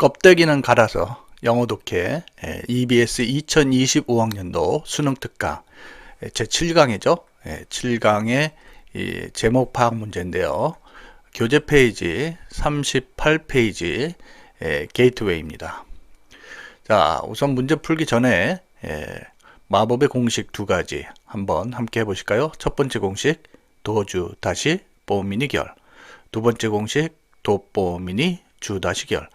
껍데기는 갈아서 영어 독해 EBS 2025학년도 수능 특강 제 7강이죠. 7강의 제목 파악 문제인데요. 교재 페이지 38페이지 게이트웨이입니다. 자, 우선 문제 풀기 전에 마법의 공식 두 가지 한번 함께 해보실까요? 첫 번째 공식 도주 다시 뽀미니 결, 두 번째 공식 도뽀미니 주 다시 결.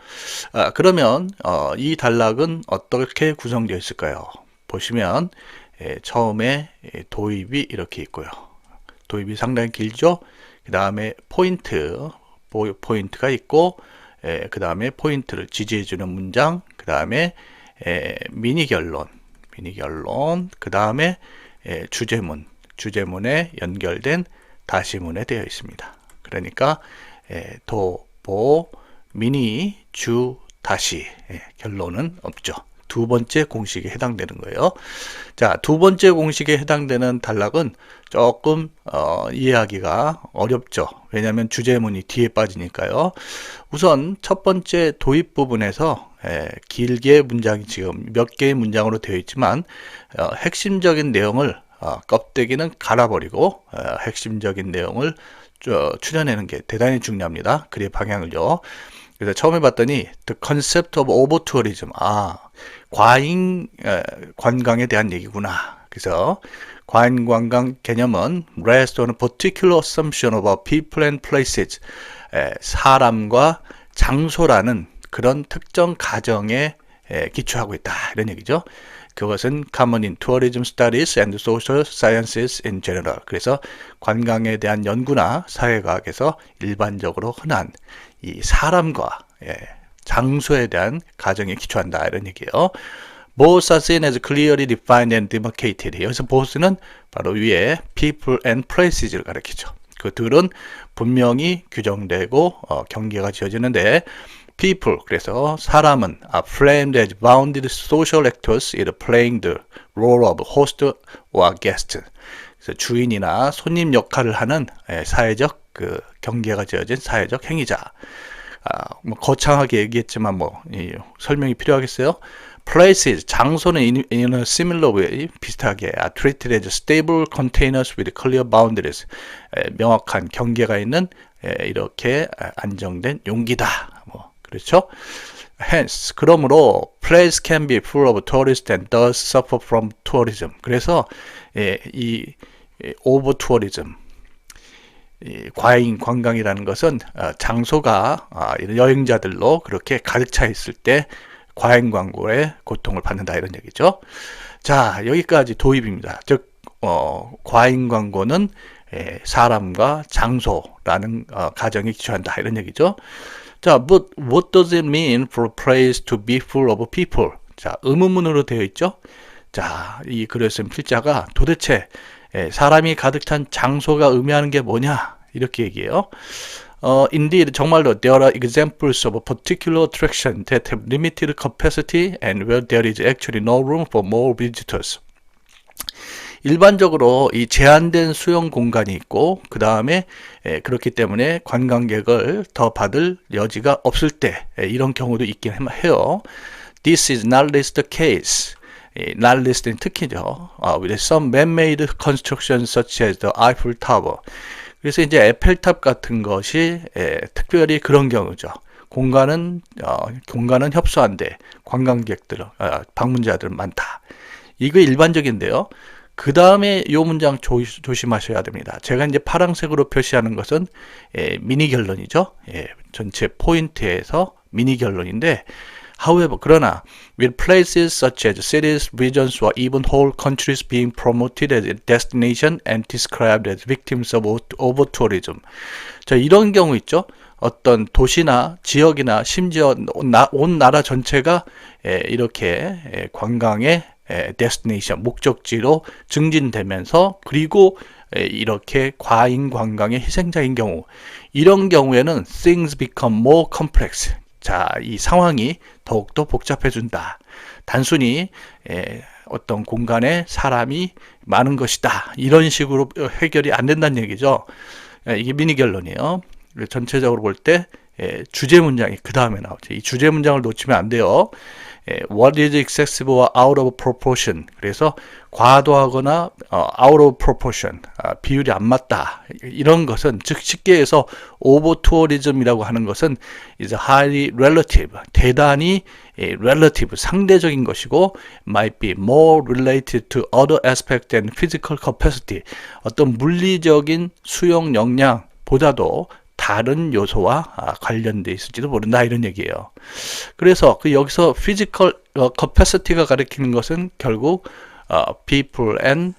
그러면 이 단락은 어떻게 구성되어 있을까요? 보시면 처음에 도입이 이렇게 있고요. 도입이 상당히 길죠. 그 다음에 포인트가 있고, 그 다음에 포인트를 지지해주는 문장, 그 다음에 미니 결론, 그 다음에 주제문에 연결된 다시문에 되어 있습니다. 그러니까 도, 미니, 주, 다시 결론은 없죠. 두 번째 공식에 해당되는 거예요. 자, 두 번째 공식에 해당되는 단락은 조금 이해하기가 어렵죠. 왜냐하면 주제문이 뒤에 빠지니까요. 우선 첫 번째 도입 부분에서 길게 문장이 지금 몇 개의 문장으로 되어 있지만 핵심적인 내용을 껍데기는 갈아버리고 핵심적인 내용을 추려내는 게 대단히 중요합니다. 글의 방향을요. 그래서 처음에 봤더니 The concept of over-tourism, 과잉 관광에 대한 얘기구나. 그래서 과잉 관광 개념은 rests on a particular assumption about people and places, 사람과 장소라는 그런 특정 가정에 기초하고 있다, 이런 얘기죠. 그것은 common in tourism studies and social sciences in general. 그래서 관광에 대한 연구나 사회과학에서 일반적으로 흔한 이 사람과 장소에 대한 가정에 기초한다, 이런 얘기예요. Both are seen as clearly defined and demarcated. 여기서 both는 바로 위에 people and places를 가리키죠. 그 둘은 분명히 규정되고 경계가 지어지는데, people, 그래서 사람은 framed as bounded social actors either playing the role of host or guest. 그래서 주인이나 손님 역할을 하는 사회적 경계가 지어진 사회적 행위자. 거창하게 얘기했지만 설명이 필요하겠어요? Places, 장소는 in a similar way, 비슷하게 treated as stable containers with clear boundaries. 명확한 경계가 있는 이렇게 안정된 용기다. 그렇죠? Hence, 그러므로 place can be full of tourists and thus suffer from tourism. 그래서 이 over tourism, 과잉 관광이라는 것은 장소가 여행자들로 그렇게 가득 차 있을 때 과잉 광고에 고통을 받는다, 이런 얘기죠. 자, 여기까지 도입입니다. 즉 과잉 광고는 사람과 장소라는 가정에 기초한다, 이런 얘기죠. 자, but what does it mean for a place to be full of people? 자, 의문문으로 되어 있죠. 자, 이 글을 쓴 필자가 도대체 사람이 가득 찬 장소가 의미하는 게 뭐냐, 이렇게 얘기해요. Indeed, 정말로 there are examples of a particular attraction that have limited capacity and where there is actually no room for more visitors. 일반적으로 이 제한된 수용 공간이 있고, 그 다음에 그렇기 때문에 관광객을 더 받을 여지가 없을 때 이런 경우도 있긴 해요. This is not least the case. not least는 특히죠. With some man-made constructions such as the Eiffel Tower. 그래서 이제 에펠탑 같은 것이 특별히 그런 경우죠. 공간은 협소한데 관광객들, 방문자들은 많다. 이거 일반적인데요. 그 다음에 이 문장 조심하셔야 됩니다. 제가 이제 파란색으로 표시하는 것은 미니 결론이죠. 전체 포인트에서 미니 결론인데, however, 그러나 with places such as cities, regions, or even whole countries being promoted as a destination and described as victims of over-tourism. 자, 이런 경우 있죠. 어떤 도시나 지역이나 심지어 온 나라 전체가 이렇게 관광의 데스티네이션, 목적지로 증진되면서, 그리고 이렇게 과잉 관광의 희생자인 경우, 이런 경우에는 things become more complex. 자, 이 상황이 더욱더 복잡해진다. 단순히 어떤 공간에 사람이 많은 것이다, 이런 식으로 해결이 안 된다는 얘기죠. 이게 미니 결론이에요. 전체적으로 볼 때 주제 문장이 그 다음에 나오죠. 이 주제 문장을 놓치면 안 돼요. What is excessive와 out of proportion. 그래서 과도하거나 out of proportion, 비율이 안 맞다. 이런 것은 즉 쉽게 해서 over tourism이라고 하는 것은 is highly relative, 대단히 relative, 상대적인 것이고 might be more related to other aspects than physical capacity. 어떤 물리적인 수용 역량보다도 다른 요소와 관련돼 있을지도 모른다 이런 얘기예요. 그래서 여기서 physical capacity가 가리키는 것은 결국 people and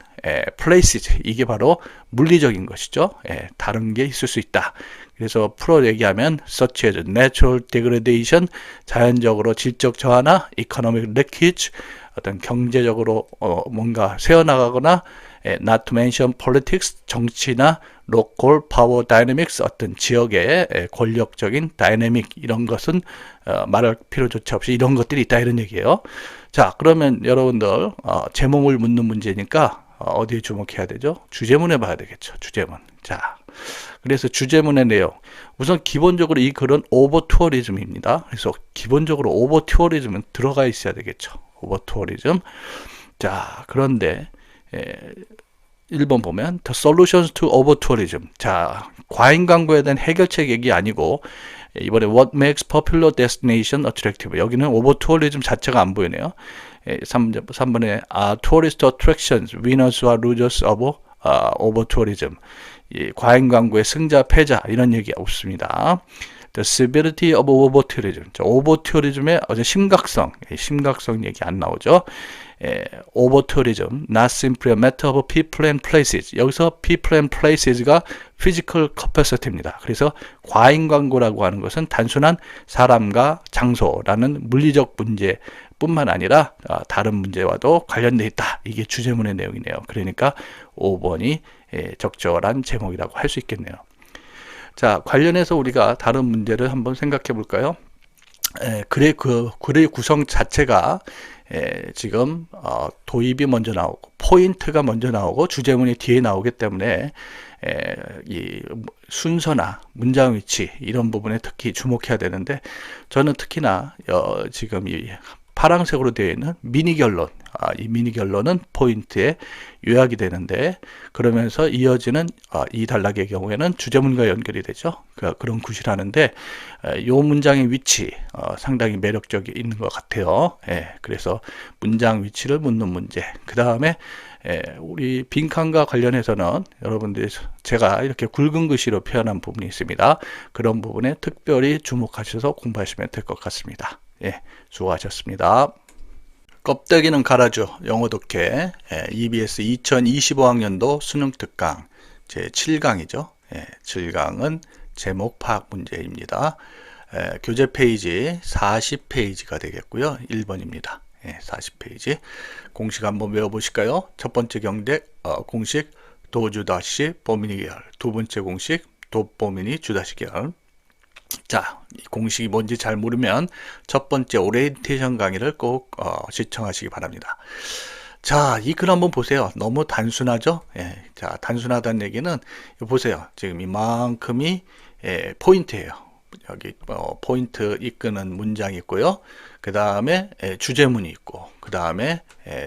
places, 이게 바로 물리적인 것이죠. 다른 게 있을 수 있다. 그래서 풀어 얘기하면 such as natural degradation, 자연적으로 질적 저하나 economic leakage, 어떤 경제적으로 뭔가 새어나가거나 not to mention politics, 정치나 local power dynamics, 어떤 지역의 권력적인 다이내믹, 이런 것은 말할 필요조차 없이 이런 것들이 있다 이런 얘기예요. 자, 그러면 여러분들 제목을 묻는 문제니까 어디에 주목해야 되죠? 주제문에 봐야 되겠죠. 주제문. 자, 그래서 주제문의 내용. 우선 기본적으로 이 글은 오버 투어리즘입니다. 그래서 기본적으로 오버 투어리즘은 들어가 있어야 되겠죠. 오버 투어리즘. 자, 그런데 1번 보면 The Solutions to Over-Tourism. 자, 과잉 광고에 대한 해결책 얘기 아니고 이번에 What makes popular destination attractive. 여기는 over-tourism 자체가 안 보이네요. 3번에 tourist attractions, winners와 losers of over-tourism. 이 과잉 광고의 승자, 패자 이런 얘기 없습니다. The severity of over-tourism. over-tourism의 심각성 얘기 안 나오죠. over-tourism, not simply a matter of people and places. 여기서 people and places가 physical capacity입니다. 그래서 과잉 광고라고 하는 것은 단순한 사람과 장소라는 물리적 문제뿐만 아니라 다른 문제와도 관련되어 있다. 이게 주제문의 내용이네요. 그러니까 5번이 적절한 제목이라고 할 수 있겠네요. 자, 관련해서 우리가 다른 문제를 한번 생각해 볼까요? 글의 구성 자체가 지금 도입이 먼저 나오고 포인트가 먼저 나오고 주제문이 뒤에 나오기 때문에 이 순서나 문장 위치 이런 부분에 특히 주목해야 되는데, 저는 특히나 지금 이 파란색으로 되어 있는 미니 결론, 이 미니 결론은 포인트에 요약이 되는데, 그러면서 이어지는 이 단락의 경우에는 주제문과 연결이 되죠. 그런 구실하는데 이 문장의 위치 상당히 매력적이 있는 것 같아요. 그래서 문장 위치를 묻는 문제. 그 다음에 우리 빈칸과 관련해서는 여러분들이 제가 이렇게 굵은 글씨로 표현한 부분이 있습니다. 그런 부분에 특별히 주목하셔서 공부하시면 될 것 같습니다. 수고하셨습니다. 껍데기는 갈아줘. 영어 독해 EBS 2025학년도 수능 특강 제7강이죠. 7강은 제목 파악 문제입니다. 교재 페이지 40페이지가 되겠고요. 1번입니다. 40페이지. 공식 한번 외워보실까요? 첫 번째 경대 공식 도주다시 뽀미니계열, 두 번째 공식 도뽀미니 주다시계열. 자, 이 공식이 뭔지 잘 모르면 첫 번째 오리엔테이션 강의를 꼭 시청하시기 바랍니다. 자, 이 글 한번 보세요. 너무 단순하죠? 자, 단순하다는 얘기는 보세요. 지금 이만큼이 포인트예요. 여기 포인트 이끄는 문장이 있고요. 그 다음에 주제문이 있고, 그 다음에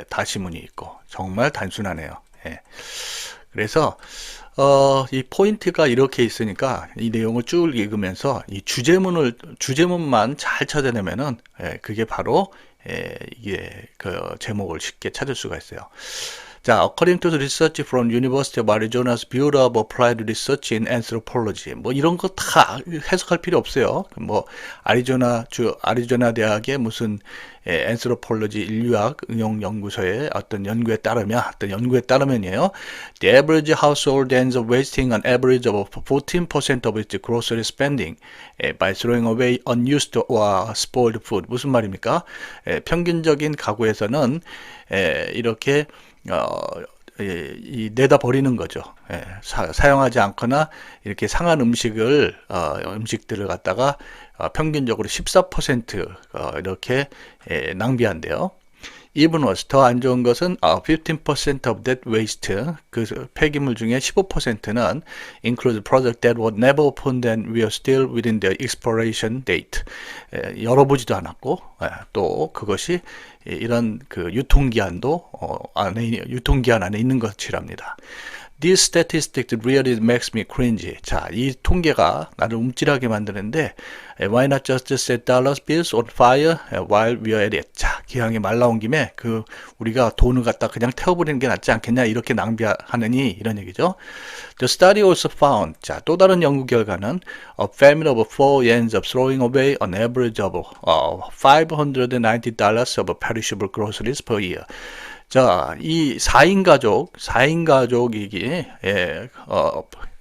다시문이 있고, 정말 단순하네요. 그래서 이 포인트가 이렇게 있으니까 이 내용을 쭉 읽으면서 이 주제문만 잘 찾아내면은 그게 바로 이게 그 제목을 쉽게 찾을 수가 있어요. 자, according to the research from University of Arizona's Bureau of Applied Research in Anthropology. 뭐 이런 거 다 해석할 필요 없어요. 뭐 아리조나 대학의 무슨 anthropology 인류학 응용 연구소의 어떤 연구에 따르면이에요. The average household ends up wasting an average of 14% of its grocery spending by throwing away unused or spoiled food. 무슨 말입니까? 평균적인 가구에서는 이렇게 내다 버리는 거죠. 사용하지 않거나 이렇게 상한 음식들을 갖다가 평균적으로 14% 이렇게 낭비한대요. even worse, 더 안 좋은 것은 15% of that waste, 그 폐기물 중에 15%는 include product that were never opened and were still within their expiration date. 열어보지도 않았고, 또 그것이 이런 그 유통기한도 유통기한 안에 있는 것이랍니다. This statistic really makes me cringe. 자, 이 통계가 나를 움찔하게 만드는데 why not just set dollar bills on fire while we are at it. 자, 기왕에 말 나온 김에 그 우리가 돈을 갖다 그냥 태워버리는 게 낫지 않겠냐 이렇게 낭비하느니 이런 얘기죠. The study also found. 자, 또 다른 연구 결과는 a family of 4 ends up throwing away an average of $590 of perishable groceries per year. 자, 이 4인 가족이기,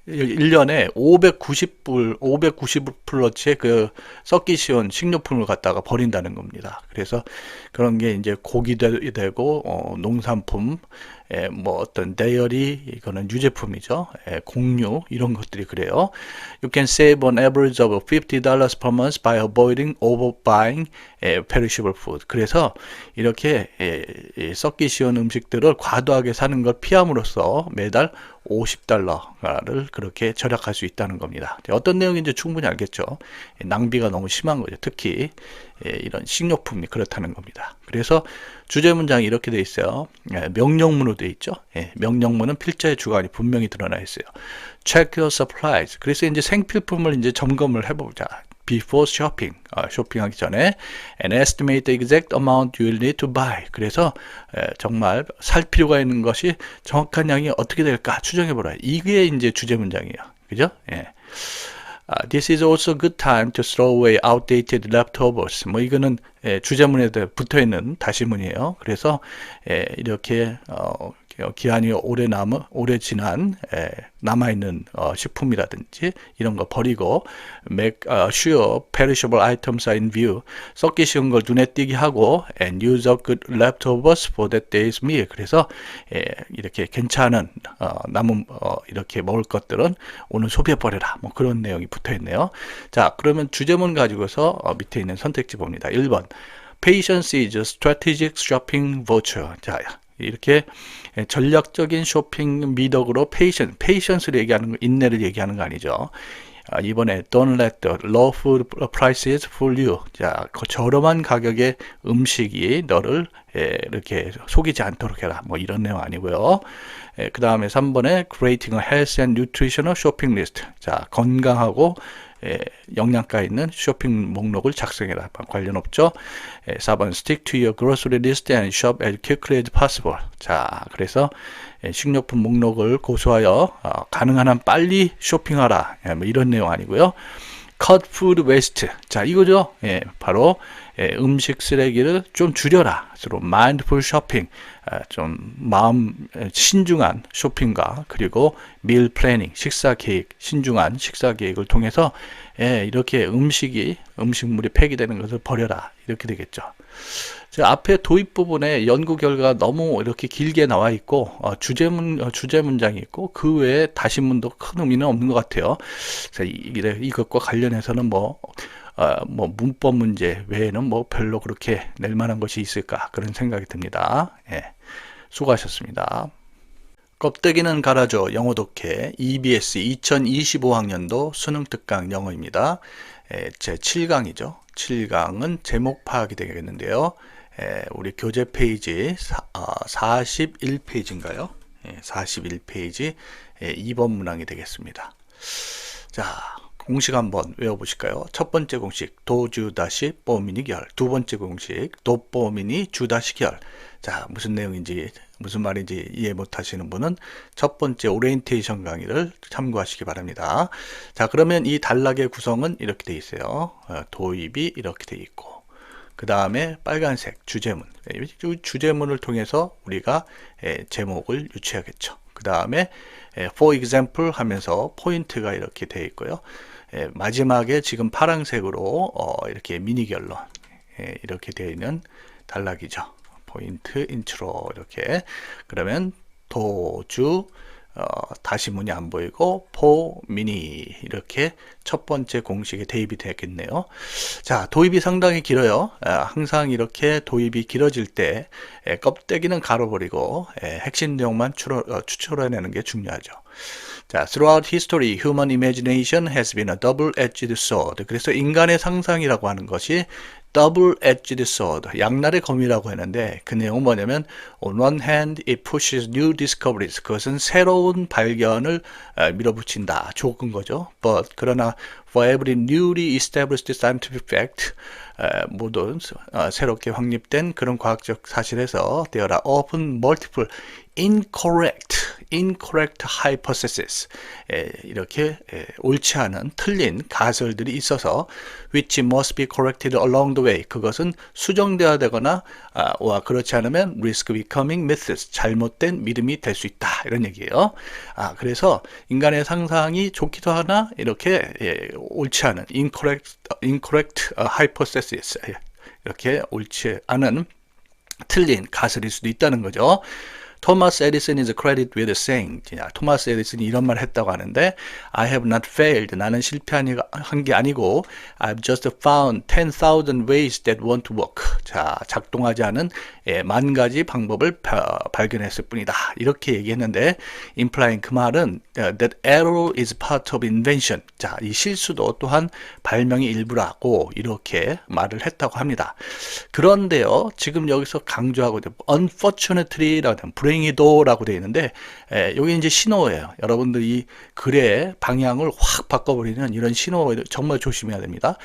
1년에 590불어치의 그 썩기 쉬운 식료품을 갖다가 버린다는 겁니다. 그래서 그런 게 이제 고기도 되고, 농산품, 뭐 어떤 데이어리, 이거는 유제품이죠. 공유, 이런 것들이 그래요. You can save on average of $50 per month by avoiding overbuying perishable food. 그래서 이렇게 썩기 쉬운 음식들을 과도하게 사는 걸 피함으로써 매달 $50를 그렇게 절약할 수 있다는 겁니다. 어떤 내용인지 충분히 알겠죠. 낭비가 너무 심한 거죠. 특히 이런 식료품이 그렇다는 겁니다. 그래서 주제 문장이 이렇게 되어 있어요. 명령문으로 되어 있죠. 명령문은 필자의 주관이 분명히 드러나 있어요. Check your supplies. 그래서 이제 생필품을 이제 점검을 해보자. Before shopping, 쇼핑하기 전에 and estimate the exact amount you will need to buy. 그래서 정말 살 필요가 있는 것이 정확한 양이 어떻게 될까 추정해보라. 이게 이제 주제 문장이에요. 그죠? This is also a good time to throw away outdated leftovers. 뭐 이거는 주제문에 붙어있는 다시문이에요. 그래서 이렇게 기한이 오래 지난 남아있는 식품이라든지 이런 거 버리고 make sure perishable items are in view. 썩기 쉬운 걸 눈에 띄게 하고 and use up good leftovers for that day's meal. 그래서 이렇게 괜찮은 남은 이렇게 먹을 것들은 오늘 소비해버려라. 뭐 그런 내용이 붙어있네요. 자, 그러면 주제문 가지고서 밑에 있는 선택지 봅니다. 1번 Patience is a strategic shopping virtue. 자, 이렇게 전략적인 쇼핑 미덕으로 페이션스를 얘기하는 거, 인내를 얘기하는 거 아니죠. 이번에 don't let the low food prices fool you. 자, 그 저렴한 가격의 음식이 너를 이렇게 속이지 않도록 해라. 뭐 이런 내용 아니고요. 그 다음에 3번에 creating a healthy and nutritional shopping list. 자, 건강하고 영양가 있는 쇼핑 목록을 작성해라. 관련 없죠. 4번 Stick to your grocery list and shop as quickly as possible. 자, 그래서 식료품 목록을 고수하여 가능한 한 빨리 쇼핑하라. 뭐 이런 내용 아니고요. Cut food waste. 자, 이거죠. 바로 음식 쓰레기를 좀 줄여라. 서로 mindful shopping. 좀 신중한 쇼핑과 그리고 meal planning, 식사 계획, 신중한 식사 계획을 통해서 이렇게 음식물이 폐기되는 것을 버려라. 이렇게 되겠죠. 앞에 도입 부분에 연구 결과가 너무 이렇게 길게 나와 있고 주제 문장이 있고 그 외에 다시문도 큰 의미는 없는 것 같아요. 이것과 관련해서는 뭐 문법 문제 외에는 뭐 별로 그렇게 낼 만한 것이 있을까 그런 생각이 듭니다. 수고하셨습니다. 껍데기는 갈아줘 영어 독해 EBS 2025학년도 수능 특강 영어입니다. 제 7강이죠. 7강은 제목 파악이 되겠는데요. 우리 교재 페이지 41페이지인가요? 41페이지 2번 문항이 되겠습니다. 자, 공식 한번 외워보실까요? 첫 번째 공식 도주 다시 뽀미니 결. 두 번째 공식 도뽀미니 주 다시 결. 자, 무슨 내용인지 무슨 말인지 이해 못하시는 분은 첫 번째 오리엔테이션 강의를 참고하시기 바랍니다. 자, 그러면 이 단락의 구성은 이렇게 되어 있어요. 도입이 이렇게 되어 있고 그 다음에 빨간색 주제문. 주제문을 통해서 우리가 제목을 유추하겠죠. 그 다음에 for example 하면서 포인트가 이렇게 되어 있고요. 마지막에 지금 파란색으로 이렇게 미니 결론 이렇게 되어 있는 단락이죠. 포인트 인트로 이렇게. 그러면 도주 다시문이 안 보이고 for mini 이렇게 첫 번째 공식에 대입이 되겠네요. 자, 도입이 상당히 길어요. 항상 이렇게 도입이 길어질 때 껍데기는 갈아버리고 핵심 내용만 추출해내는 게 중요하죠. 자, throughout history, human imagination has been a double-edged sword. 그래서 인간의 상상이라고 하는 것이 double-edged sword, 양날의 검이라고 했는데 그 내용은 뭐냐면 on one hand, it pushes new discoveries. 그것은 새로운 발견을 밀어붙인다. 좋은 거죠. But 그러나 for every newly established scientific fact, 모든 새롭게 확립된 그런 과학적 사실에서 there are often multiple incorrect hypotheses, 이렇게 옳지 않은 틀린 가설들이 있어서 which must be corrected along the way. 그것은 수정되어야 되거나 그렇지 않으면 risk becoming myths, 잘못된 믿음이 될 수 있다, 이런 얘기예요. 그래서 인간의 상상이 좋기도 하나 이렇게 옳지 않은 incorrect hypothesis, 이렇게 옳지 않은 틀린 가설일 수도 있다는 거죠. 토마스 에디슨 is credited with saying, 토마스 에디슨이 이런 말을 했다고 하는데 I have not failed, 나는 실패한 게 아니고 I've just found 10,000 ways that won't work. 자, 작동하지 않은 10,000가지 방법을 발견했을 뿐이다, 이렇게 얘기했는데 implying, 그 말은 that error is part of invention. 자, 이 실수도 또한 발명의 일부라고 이렇게 말을 했다고 합니다. 그런데요, 지금 여기서 강조하고 unfortunately라고 하는 불행히도라고 되어 있는데 여기 이제 신호예요. 여러분들 이 글의 방향을 확 바꿔버리는 이런 신호 정말 조심해야 됩니다.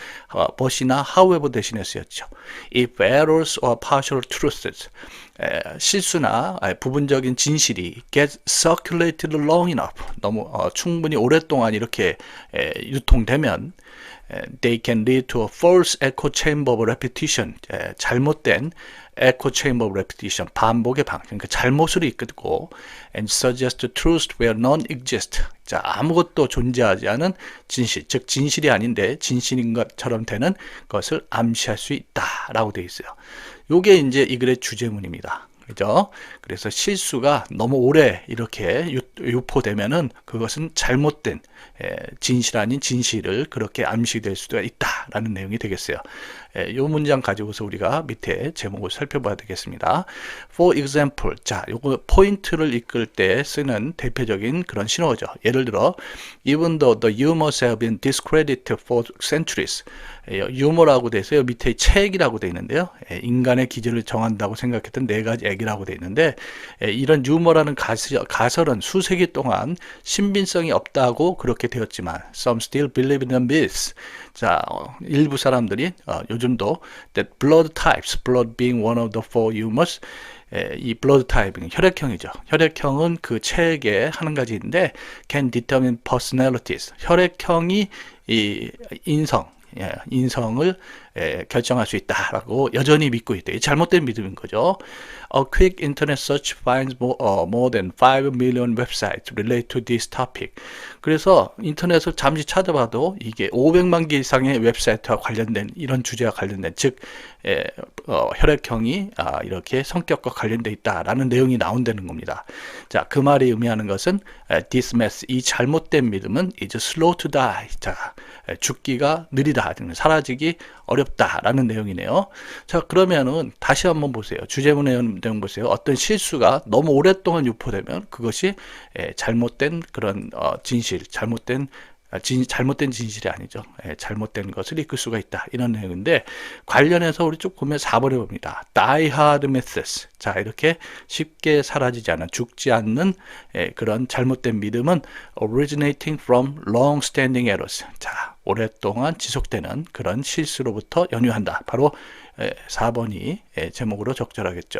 but이나 however 대신에 쓰였죠. If errors or partial truths, 실수나 부분적인 진실이 get circulated long enough, 너무 충분히 오랫동안 이렇게 유통되면 they can lead to a false echo chamber of repetition, 잘못된 echo chamber of repetition, 반복의 방, 그러니까 잘못으로 이끌고 and suggest truth where none exist. 자, 아무것도 존재하지 않은 진실, 즉 진실이 아닌데 진실인 것처럼 되는 것을 암시할 수 있다라고 되어 있어요. 요게 이제 이 글의 주제문입니다. 그죠? 그래서 실수가 너무 오래 이렇게 유포되면은 그것은 잘못된 진실 아닌 진실을 그렇게 암시될 수도 있다라는 내용이 되겠어요. 이 문장 가지고서 우리가 밑에 제목을 살펴봐야 되겠습니다. For example, 자, 요거 포인트를 이끌 때 쓰는 대표적인 그런 신호죠. 예를 들어, even though the humors have been discredited for centuries. 유머라고 돼 있어요. 밑에 책이라고 돼 있는데요. 인간의 기질을 정한다고 생각했던 4가지 액이라고 돼 있는데 이런 유머라는 가설은 수세기 동안 신빙성이 없다고 그렇게 되었지만 some still believe in the myths. 자, 일부 사람들이 요즘도 that blood types, blood being one of the four humors, 이 blood type, 혈액형이죠. 혈액형은 그 체액의 한 가지인데 can determine personalities. 혈액형이 이 인성을 결정할 수 있다라고 여전히 믿고 있다. 잘못된 믿음인 거죠. A quick internet search finds more than 5 million websites related to this topic. 그래서 인터넷을 잠시 찾아봐도 이게 500만 개 이상의 웹사이트와 관련된 이런 주제와 관련된, 즉 혈액형이 이렇게 성격과 관련돼 있다라는 내용이 나온다는 겁니다. 자, 그 말이 의미하는 것은 this myth, 이 잘못된 믿음은 is slow to die. 자, 죽기가 느리다, 사라지기 어렵다라는 내용이네요. 자, 그러면은 다시 한번 보세요. 주제문의 내용 보세요. 어떤 실수가 너무 오랫동안 유포되면 그것이 잘못된 그런 진실, 잘못된 진실이 아니죠. 잘못된 것을 이끌 수가 있다, 이런 내용인데 관련해서 우리 쭉 보면 4번에 봅니다. Die hard methods. 자, 이렇게 쉽게 사라지지 않은, 죽지 않는 그런 잘못된 믿음은 originating from long-standing errors. 자, 오랫동안 지속되는 그런 실수로부터 연유한다. 바로 4번이 제목으로 적절하겠죠.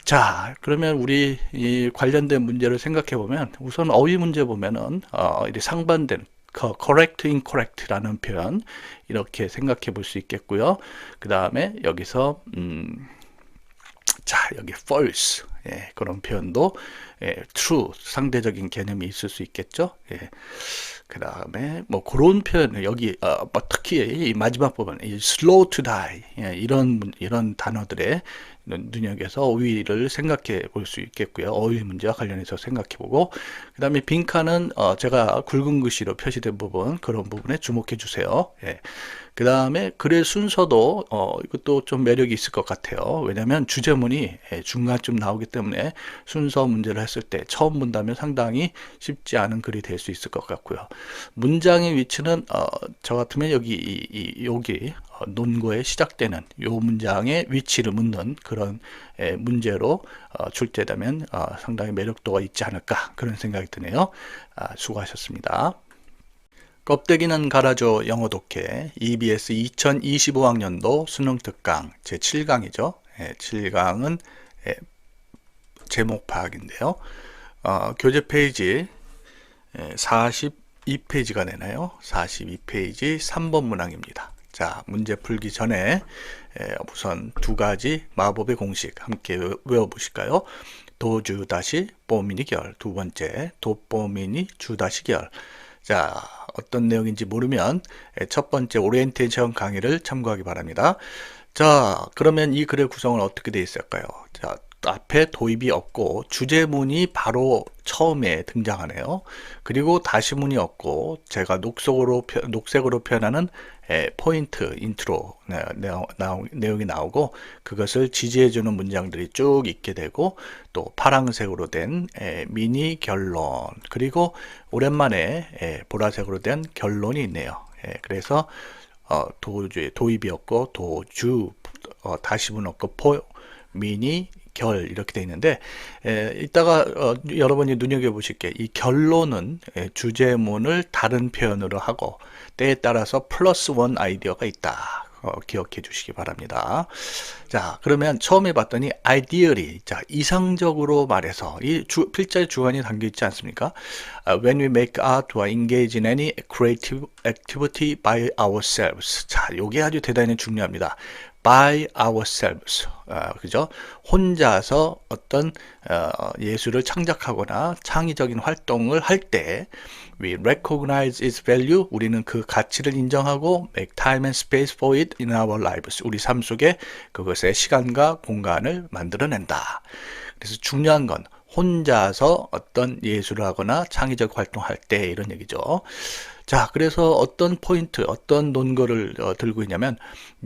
자, 그러면 우리 이 관련된 문제를 생각해 보면 우선 어휘 문제 보면은 이렇게 상반된 correct, incorrect라는 표현 이렇게 생각해 볼 수 있겠고요. 그 다음에 여기서 자, 여기 false, 그런 표현도 true 상대적인 개념이 있을 수 있겠죠. 그 다음에 뭐 그런 표현 여기 뭐 특히 이 마지막 부분 이 slow to die 이런 단어들의 눈여겨서 어휘를 생각해 볼 수 있겠고요. 어휘 문제와 관련해서 생각해 보고 그 다음에 빈칸은 제가 굵은 글씨로 표시된 부분 그런 부분에 주목해 주세요. 그 다음에 글의 순서도 이것도 좀 매력이 있을 것 같아요. 왜냐하면 주제문이 중간쯤 나오기 때문에 순서 문제를 했을 때 처음 본다면 상당히 쉽지 않은 글이 될 수 있을 것 같고요. 문장의 위치는 저 같으면 여기 논거에 시작되는 요 문장의 위치를 묻는 그런 문제로 출제되면 상당히 매력도가 있지 않을까 그런 생각이 드네요. 수고하셨습니다. 껍데기는 갈아줘 영어 독해 EBS 2025학년도 수능 특강 제7강이죠. 7강은 제목 파악인데요. 교재 페이지 42페이지가 되나요? 42페이지 3번 문항입니다. 자, 문제 풀기 전에 우선 두 가지 마법의 공식 함께 외워보실까요? 도주 다시 뽀미니 결. 두 번째, 도뽀미니 주 다시 결. 자, 어떤 내용인지 모르면 첫 번째 오리엔테이션 강의를 참고하기 바랍니다. 자, 그러면 이 글의 구성은 어떻게 되어 있을까요? 자, 앞에 도입이 없고 주제문이 바로 처음에 등장하네요. 그리고 다시문이 없고 제가 녹색으로 표현하는 포인트 인트로 내용이 나오고 그것을 지지해주는 문장들이 쭉 있게 되고 또 파란색으로 된 미니 결론 그리고 오랜만에 보라색으로 된 결론이 있네요. 그래서 도입이 없고 도주 다시문 없고 미니 결 이렇게 되어 있는데 이따가 여러분이 눈여겨보실 게 이 결론은 주제문을 다른 표현으로 하고 때에 따라서 플러스 원 아이디어가 있다. 기억해 주시기 바랍니다. 자, 그러면 처음에 봤더니 ideally, 자, 이상적으로 말해서 이 필자의 주관이 담겨 있지 않습니까? When we make art or engage in any creative activity by ourselves. 자, 요게 아주 대단히 중요합니다. by ourselves. 그죠? 혼자서 어떤 예술을 창작하거나 창의적인 활동을 할 때 we recognize its value. 우리는 그 가치를 인정하고 make time and space for it in our lives. 우리 삶 속에 그것의 시간과 공간을 만들어낸다. 그래서 중요한 건 혼자서 어떤 예술을 하거나 창의적 활동할 때 이런 얘기죠. 자, 그래서 어떤 포인트, 어떤 논거를 들고 있냐면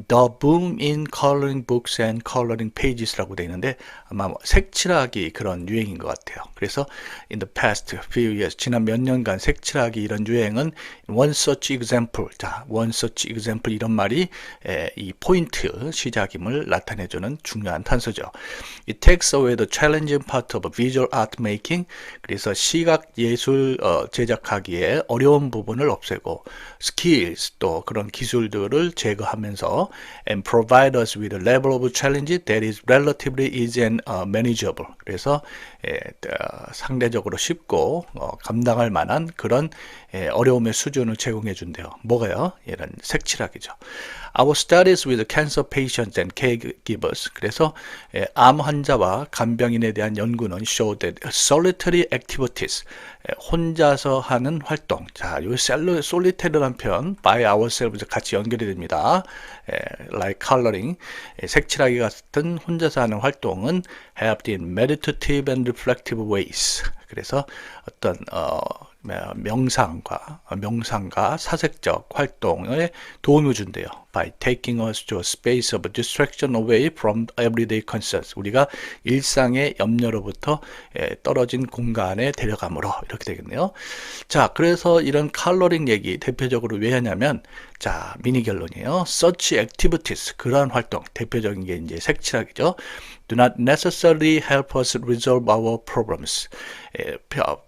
The boom in coloring books and coloring pages라고 되어 있는데 아마 색칠하기 그런 유행인 것 같아요. 그래서 in the past few years, 지난 몇 년간 색칠하기 이런 유행은 one such example, 자, one such example 이런 말이 이 포인트, 시작임을 나타내주는 중요한 단서죠. It takes away the challenging part of visual art making. 그래서 시각 예술 제작하기에 어려운 부분을 없애고 skills 또 그런 기술들을 제거하면서 and provide us with a level of challenge that is relatively easy and manageable. 그래서 상대적으로 쉽고 감당할 만한 그런 어려움의 수준을 제공해 준대요. 뭐가요? 이런 색칠하기죠. Our studies with cancer patients and caregivers. 그래서 암 환자와 간병인에 대한 연구는 show that solitary activities, 혼자서 하는 활동. 자, 요 solitary라는 표현 by ourselves 같이 연결이 됩니다. like coloring, 색칠하기 같은 혼자서 하는 활동은 helped in meditative and reflective ways. 그래서 어떤 명상과 사색적 활동에 도움을 준대요. By taking us to a space of distraction away from everyday concerns. 우리가 일상의 염려로부터 떨어진 공간에 데려감으로 이렇게 되겠네요. 자, 그래서 이런 컬러링 얘기 대표적으로 왜 하냐면 자, 미니 결론이에요. Such activities, 그러한 활동, 대표적인 게 이제 색칠하기죠. Do not necessarily help us resolve our problems.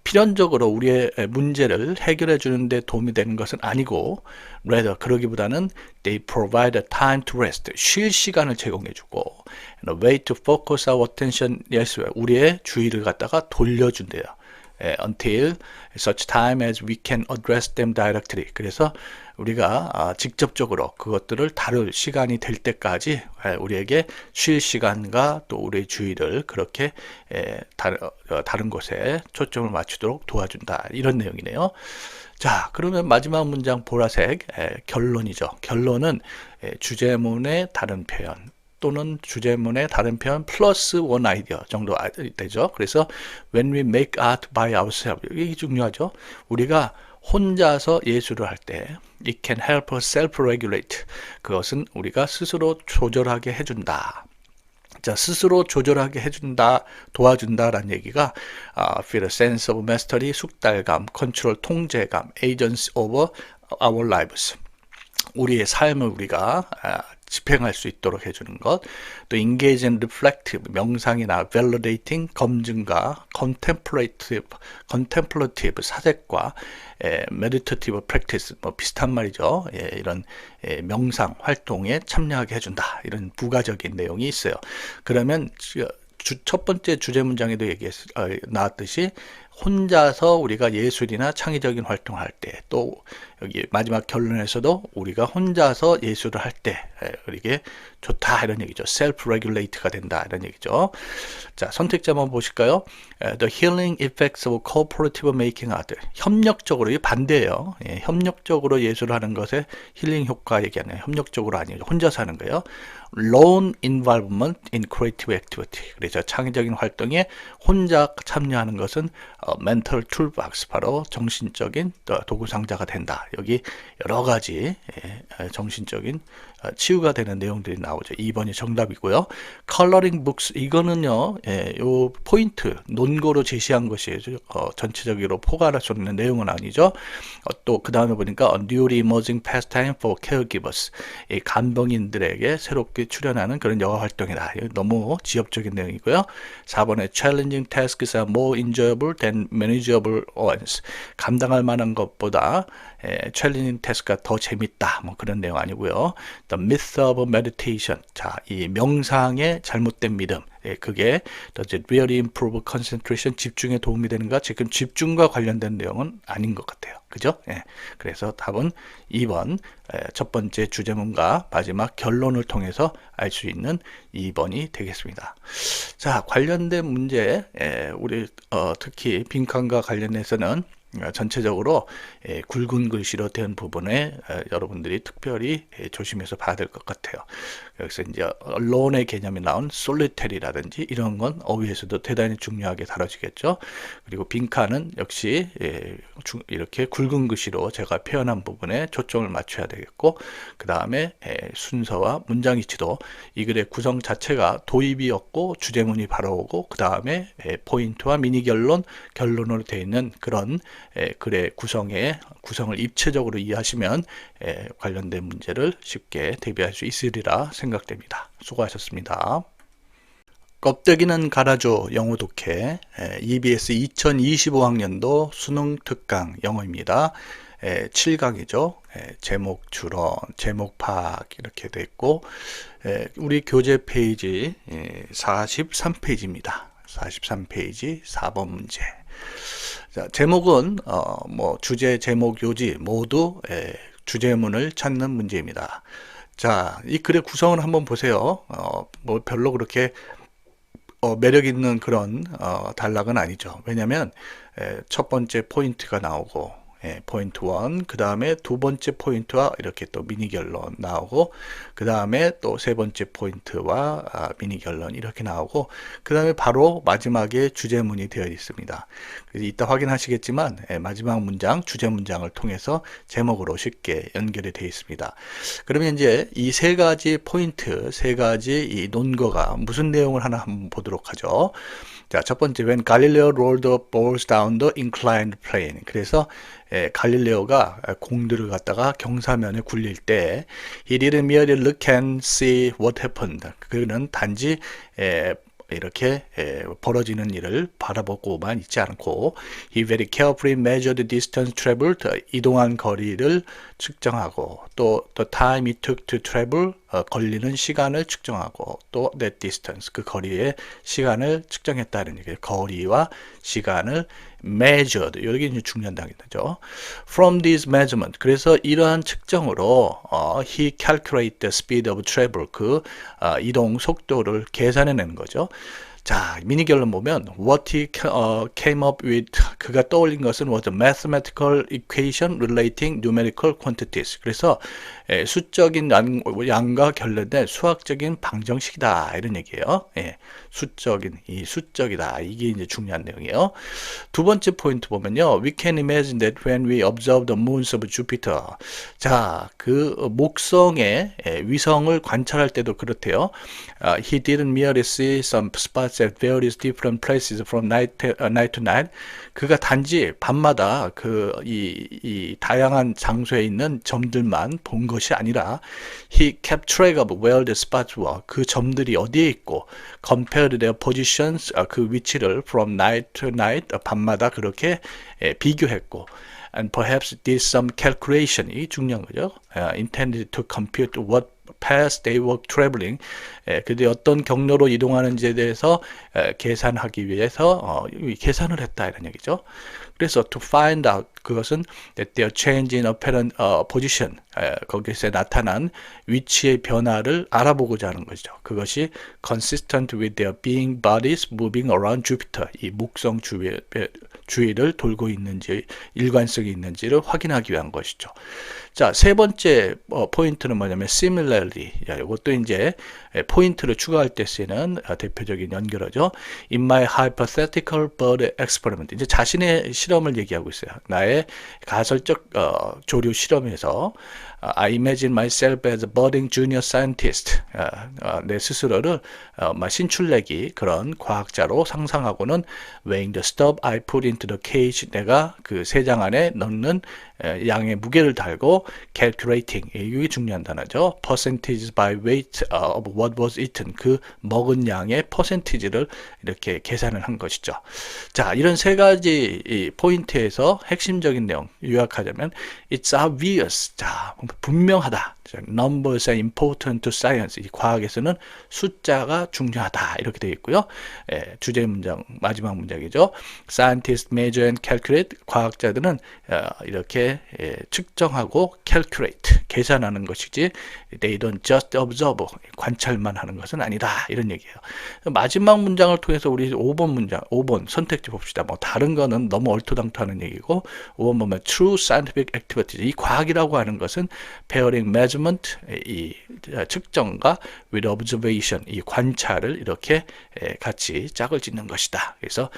필연적으로 우리의 문제를 해결해 주는데 도움이 되는 것은 아니고 rather 그러기보다는 they provide a time to rest. 쉴 시간을 제공해 주고 and a way to focus our attention elsewhere. 우리의 주의를 갖다가 돌려준대요. until such time as we can address them directly. 그래서 우리가 직접적으로 그것들을 다룰 시간이 될 때까지 우리에게 쉴 시간과 또 우리의 주의를 그렇게 다른 곳에 초점을 맞추도록 도와준다. 이런 내용이네요. 자, 그러면 마지막 문장 보라색 결론이죠. 결론은 주제문의 다른 표현 또는 주제문의 다른 표현 플러스 원 아이디어 정도 되죠. 그래서 when we make art by ourselves, 이게 중요하죠. 우리가 혼자서 예술을 할 때 it can help us self-regulate. 그것은 우리가 스스로 조절하게 해준다. 자, 스스로 조절하게 해준다, 도와준다라는 얘기가 feel a sense of mastery, 숙달감, control, 통제감, agency over our lives. 우리의 삶을 우리가 집행할 수 있도록 해주는 것, 또 engage and reflective, 명상이나 validating, 검증과 contemplative, 사색과 meditative practice, 뭐 비슷한 말이죠. 이런 명상 활동에 참여하게 해준다. 이런 부가적인 내용이 있어요. 그러면 첫 번째 주제 문장에도 나왔듯이 혼자서 우리가 예술이나 창의적인 활동을 할 때, 또 여기 마지막 결론에서도 우리가 혼자서 예술을 할 때 이게 좋다 이런 얘기죠. self-regulate가 된다 이런 얘기죠. 자, 선택지 한번 보실까요? The healing effects of cooperative making art. 협력적으로, 이 반대예요. 협력적으로 예술을 하는 것에 힐링 효과 얘기하네요. 협력적으로 아니죠. 혼자서 하는 거예요. Lone involvement in creative activity. 그래서 창의적인 활동에 혼자 참여하는 것은 mental toolbox, 바로 정신적인 도구 상자가 된다. 여기 여러 가지 정신적인 치유가 되는 내용들이 나오죠. 2번이 정답이고요. Coloring books, 이거는요, 요 포인트, 논거로 제시한 것이에요. 전체적으로 포괄할 수 없는 내용은 아니죠. 또 그 다음에 보니까 a newly emerging pastime for caregivers, 이 간병인들에게 새롭게 출연하는 그런 여가 활동이다. 너무 지엽적인 내용이고요. 4번에 challenging tasks are more enjoyable than manageable ones, 감당할 만한 것보다 challenging task가 더 재밌다. 뭐 그런 내용 아니고요. The myth of meditation, 자, 이 명상의 잘못된 믿음, 그게 does it really improve concentration, 집중에 도움이 되는가? 지금 집중과 관련된 내용은 아닌 것 같아요. 그죠? 그래서 답은 2번, 첫 번째 주제문과 마지막 결론을 통해서 알 수 있는 2번이 되겠습니다. 자, 관련된 문제, 우리 특히 빈칸과 관련해서는 전체적으로 굵은 글씨로 된 부분에 여러분들이 특별히 조심해서 봐야 될 것 같아요. 여기서 이제 alone의 개념이 나온 solitary라든지 이런 건 어휘에서도 대단히 중요하게 다뤄지겠죠. 그리고 빈칸은 역시 이렇게 굵은 글씨로 제가 표현한 부분에 초점을 맞춰야 되겠고, 그 다음에 순서와 문장 위치도 이 글의 구성 자체가 도입이 없고 주제문이 바로 오고, 그 다음에 포인트와 미니 결론으로 되어 있는 그런 글의 구성을 입체적으로 이해하시면 관련된 문제를 쉽게 대비할 수 있으리라 생각됩니다. 수고하셨습니다. 껍데기는 갈아줘 영어 독해, EBS 2025학년도 수능 특강 영어입니다. 7강이죠. 제목 추론, 제목 파악 이렇게 돼 있고, 우리 교재 페이지 43페이지입니다. 43페이지 4번 문제. 자, 제목은 뭐 주제, 제목, 요지 모두 주제문을 찾는 문제입니다. 자, 이 글의 구성을 한번 보세요. 뭐 별로 그렇게 매력 있는 그런 단락은 아니죠. 왜냐하면 첫 번째 포인트가 나오고, 포인트 1, 그 다음에 두 번째 포인트와 이렇게 또 미니 결론 나오고, 그 다음에 또 세 번째 포인트와 미니 결론 이렇게 나오고, 그 다음에 바로 마지막에 주제문이 되어 있습니다. 그래서 이따 확인하시겠지만 마지막 문장, 주제 문장을 통해서 제목으로 쉽게 연결이 되어 있습니다. 그러면 이제 이 세 가지 포인트, 세 가지 이 논거가 무슨 내용을 하나 한번 보도록 하죠. 자, 첫 번째, when Galileo rolled the balls down the inclined plane. 그래서 갈릴레오가 공들을 갖다가 경사면에 굴릴 때 he didn't merely look and see what happened. 그는 단지 이렇게 벌어지는 일을 바라보고만 있지 않고 he very carefully measured the distance traveled, 이동한 거리를 측정하고, 또 the time it took to travel 걸리는 시간을 측정하고 또 that distance 그 거리의 시간을 측정했다는 얘기예요. 거리와 시간을 measured 여기 이제 중요한 단계죠. From this measurement 그래서 이러한 측정으로 he calculate the speed of travel 그 이동 속도를 계산해내는 거죠. 자, 미니 결론 보면 what he came up with 그가 떠올린 것은 was a mathematical equation relating numerical quantities. 그래서 수적인 양과 관련된 수학적인 방정식이다 이런 얘기예요. 예, 수적이다 이게 이제 중요한 내용이에요. 두 번째 포인트 보면요, we can imagine that when we observe the moons of Jupiter. 자, 그 목성의 위성을 관찰할 때도 그렇대요. He didn't merely see some spots at various different places from night to night. 그가 단지 밤마다 이 다양한 장소에 있는 점들만 본 것이 아니라 he kept track of where the spots were. 그 점들이 어디에 있고 compared their positions 그 위치를 from night to night 밤마다 그렇게 비교했고 and perhaps did some calculation 이 중요한 거죠. intended to compute what path they were traveling. 그들이 어떤 경로로 이동하는지에 대해서 계산하기 위해서 계산을 했다 이런 얘기죠. 그래서 to find out 그것은 that their change in apparent position 거기서 나타난 위치의 변화를 알아보고자 하는 것이죠. 그것이 consistent with their being bodies moving around Jupiter 이 목성 주위를 돌고 있는지 일관성이 있는지를 확인하기 위한 것이죠. 자, 세 번째 포인트는 뭐냐면 similarly. 이것도 이제 포인트를 추가할 때 쓰이는 대표적인 연결어죠. In my hypothetical bird experiment. 이제 자신의 실험을 얘기하고 있어요. 나의 가설적 조류 실험에서 I imagine myself as a budding junior scientist. 내 스스로를 신출내기 그런 과학자로 상상하고는 weighing the stuff I put into the cage. 내가 그 새장 안에 넣는 양의 무게를 달고 calculating. 이게 중요한 단어죠. percentages by weight of what was eaten. 그 먹은 양의 퍼센티지를 이렇게 계산을 한 것이죠. 자, 이런 세 가지 이 포인트에서 핵심적인 내용 요약하자면 it's obvious. 자, 분명하다. Numbers are important to science. 이 과학에서는 숫자가 중요하다. 이렇게 되어 있고요. 주제 문장, 마지막 문장이죠. Scientists measure and calculate. 과학자들은 이렇게 측정하고 calculate, 계산하는 것이지 they don't just observe, 관찰만 하는 것은 아니다. 이런 얘기예요. 마지막 문장을 통해서 우리 5번 선택지 봅시다. 뭐 다른 거는 너무 얼토당토하는 얘기고 5번 보면 true scientific activities. 이 과학이라고 하는 것은 pairing measurement, 이 측정과 with observation, 이 관찰을 이렇게 같이 짝을 짓는 것이다. 그래서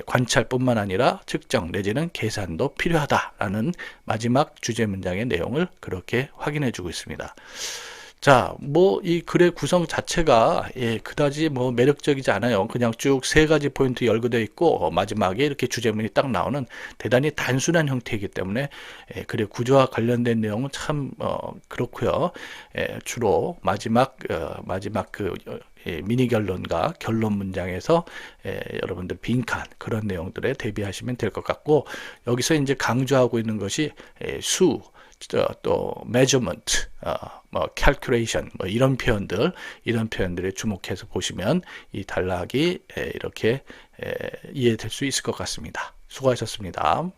관찰뿐만 아니라 측정 내지는 계산도 필요하다라는 마지막 주제 문장의 내용을 그렇게 확인해 주고 있습니다. 자, 뭐 이 글의 구성 자체가 그다지 뭐 매력적이지 않아요. 그냥 쭉 세 가지 포인트 열거되어 있고 마지막에 이렇게 주제문이 딱 나오는 대단히 단순한 형태이기 때문에 글의 구조와 관련된 내용은 참 그렇고요. 주로 마지막 그 미니 결론과 결론 문장에서 여러분들 빈칸 그런 내용들에 대비하시면 될 것 같고, 여기서 이제 강조하고 있는 것이 수, 또 measurement, calculation 이런 표현들에 주목해서 보시면 이 단락이 이렇게 이해될 수 있을 것 같습니다. 수고하셨습니다.